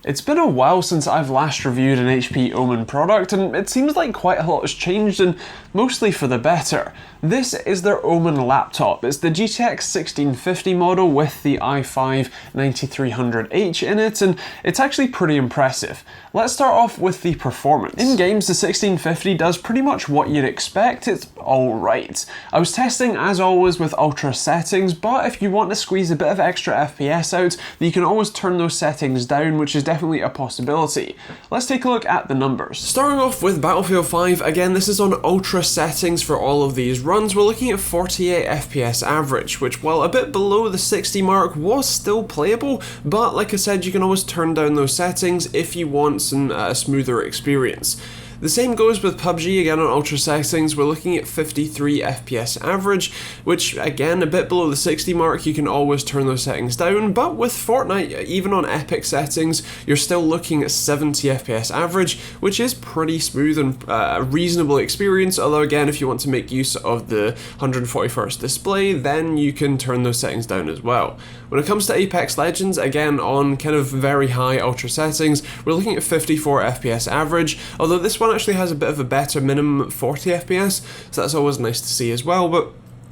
It's been a while since I've last reviewed an HP OMEN product, and it seems like quite a lot has changed, and mostly for the better. This is their OMEN laptop. It's the GTX 1650 model with the i5-9300H in it, and it's actually pretty impressive. Let's start off with the performance. In games, the 1650 does pretty much what you'd expect. It's alright. I was testing, as always, with ultra settings, but if you want to squeeze a bit of extra FPS out, you can always turn those settings down, which is definitely a possibility. Let's take a look at the numbers. Starting off with Battlefield 5, again, this is on ultra settings for all of these runs. We're looking at 48 FPS average, which, while a bit below the 60 mark, was still playable, but like I said, you can always turn down those settings if you want a smoother experience. The same goes with PUBG, again on ultra settings. We're looking at 53 FPS average, which again, a bit below the 60 mark, you can always turn those settings down, but with Fortnite, even on epic settings, you're still looking at 70 FPS average, which is pretty smooth and a reasonable experience, although again, if you want to make use of the 141st display, then you can turn those settings down as well. When it comes to Apex Legends, again on kind of very high ultra settings, we're looking at 54 FPS average, although this one actually has a bit of a better minimum 40 FPS, so that's always nice to see as well, but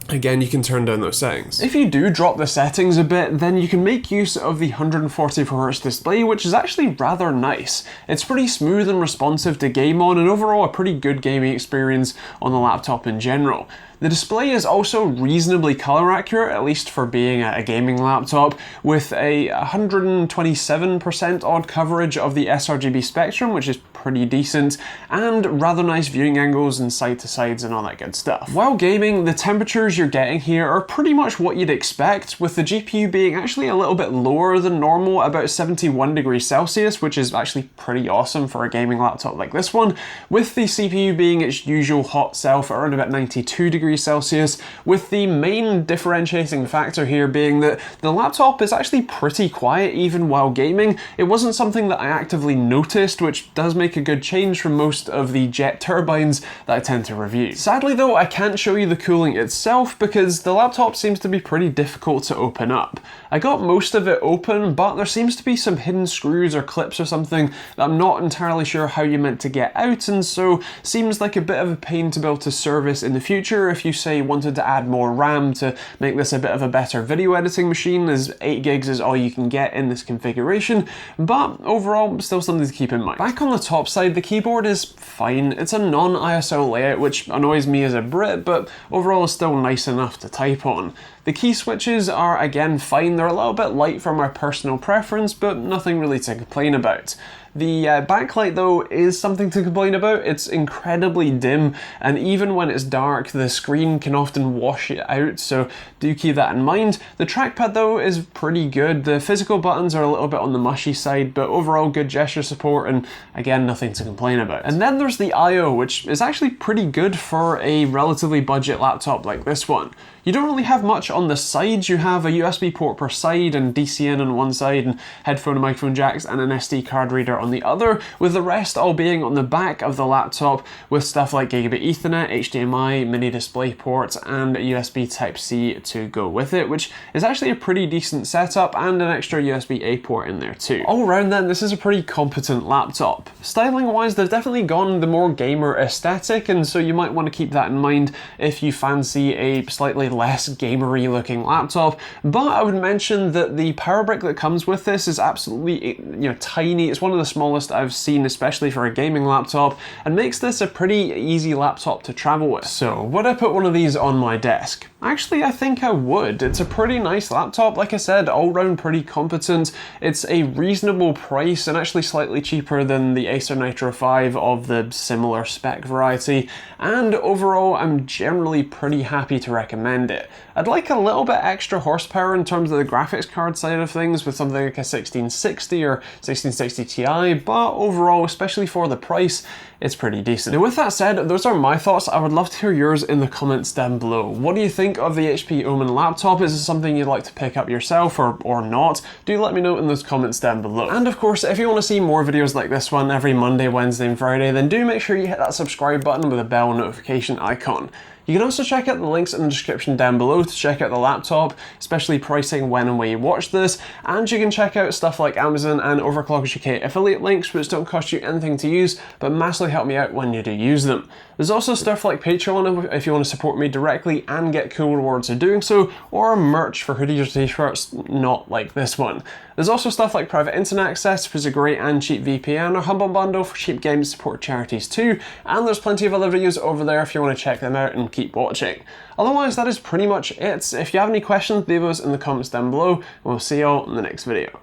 again, you can turn down those settings. If you do drop the settings a bit, then you can make use of the 144Hz display, which is actually rather nice. It's pretty smooth and responsive to game on, and overall a pretty good gaming experience on the laptop in general. The display is also reasonably color accurate, at least for being a gaming laptop, with a 127% odd coverage of the sRGB spectrum, which is pretty decent, and rather nice viewing angles and side to sides and all that good stuff. While gaming, the temperatures you're getting here are pretty much what you'd expect, with the GPU being actually a little bit lower than normal, about 71 degrees Celsius, which is actually pretty awesome for a gaming laptop like this one, with the CPU being its usual hot self around about 92 degrees Celsius, with the main differentiating factor here being that the laptop is actually pretty quiet even while gaming. It wasn't something that I actively noticed, which does make a good change from most of the jet turbines that I tend to review. Sadly though, I can't show you the cooling itself because the laptop seems to be pretty difficult to open up. I got most of it open, but there seems to be some hidden screws or clips or something that I'm not entirely sure how you're meant to get out, and so seems like a bit of a pain to be able to service in the future if you say wanted to add more RAM to make this a bit of a better video editing machine, as 8 gigs is all you can get in this configuration, but overall still something to keep in mind. Back on the top side, the keyboard is fine. It's a non-ISO layout, which annoys me as a Brit, but overall is still nice enough to type on. The key switches are again fine. They're a little bit light for my personal preference, but nothing really to complain about. The backlight though is something to complain about. It's incredibly dim, and even when it's dark, the screen can often wash it out, so do keep that in mind. The trackpad though is pretty good. The physical buttons are a little bit on the mushy side, but overall good gesture support, and again, nothing to complain about. And then there's the I/O, which is actually pretty good for a relatively budget laptop like this one. You don't really have much on the sides. You have a USB port per side and DC-in on one side, and headphone and microphone jacks, and an SD card reader on the other, with the rest all being on the back of the laptop with stuff like Gigabit Ethernet, HDMI, mini display ports, and USB Type-C to go with it, which is actually a pretty decent setup, and an extra USB-A port in there too. All around then, this is a pretty competent laptop. Styling wise, they've definitely gone the more gamer aesthetic, and so you might want to keep that in mind if you fancy a slightly less gamery looking laptop, but I would mention that the power brick that comes with this is absolutely tiny. It's one of the smallest I've seen, especially for a gaming laptop, and makes this a pretty easy laptop to travel with. So would I put one of these on my desk? Actually, I think I would. It's a pretty nice laptop, like I said, all round pretty competent. It's a reasonable price and actually slightly cheaper than the Acer Nitro 5 of the similar spec variety, and overall I'm generally pretty happy to recommend it. I'd like a little bit extra horsepower in terms of the graphics card side of things with something like a 1660 or 1660 Ti, but overall, especially for the price, it's pretty decent. Now with that said, those are my thoughts. I would love to hear yours in the comments down below. What do you think of the HP OMEN laptop? Is it something you'd like to pick up yourself or not? Do let me know in those comments down below. And of course, if you want to see more videos like this one every Monday, Wednesday and Friday, then do make sure you hit that subscribe button with a bell notification icon. You can also check out the links in the description down below to check out the laptop, especially pricing, when and where you watch this, and you can check out stuff like Amazon and Overclockers UK affiliate links, which don't cost you anything to use, but massively help me out when you do use them. There's also stuff like Patreon if you want to support me directly and get cool rewards for doing so, or merch for hoodies or t-shirts, not like this one. There's also stuff like private internet access, which is a great and cheap VPN, or Humble Bundle for cheap games to support charities too, and there's plenty of other videos over there if you want to check them out and keep watching. Otherwise, that is pretty much it. If you have any questions, leave those in the comments down below, and we'll see you all in the next video.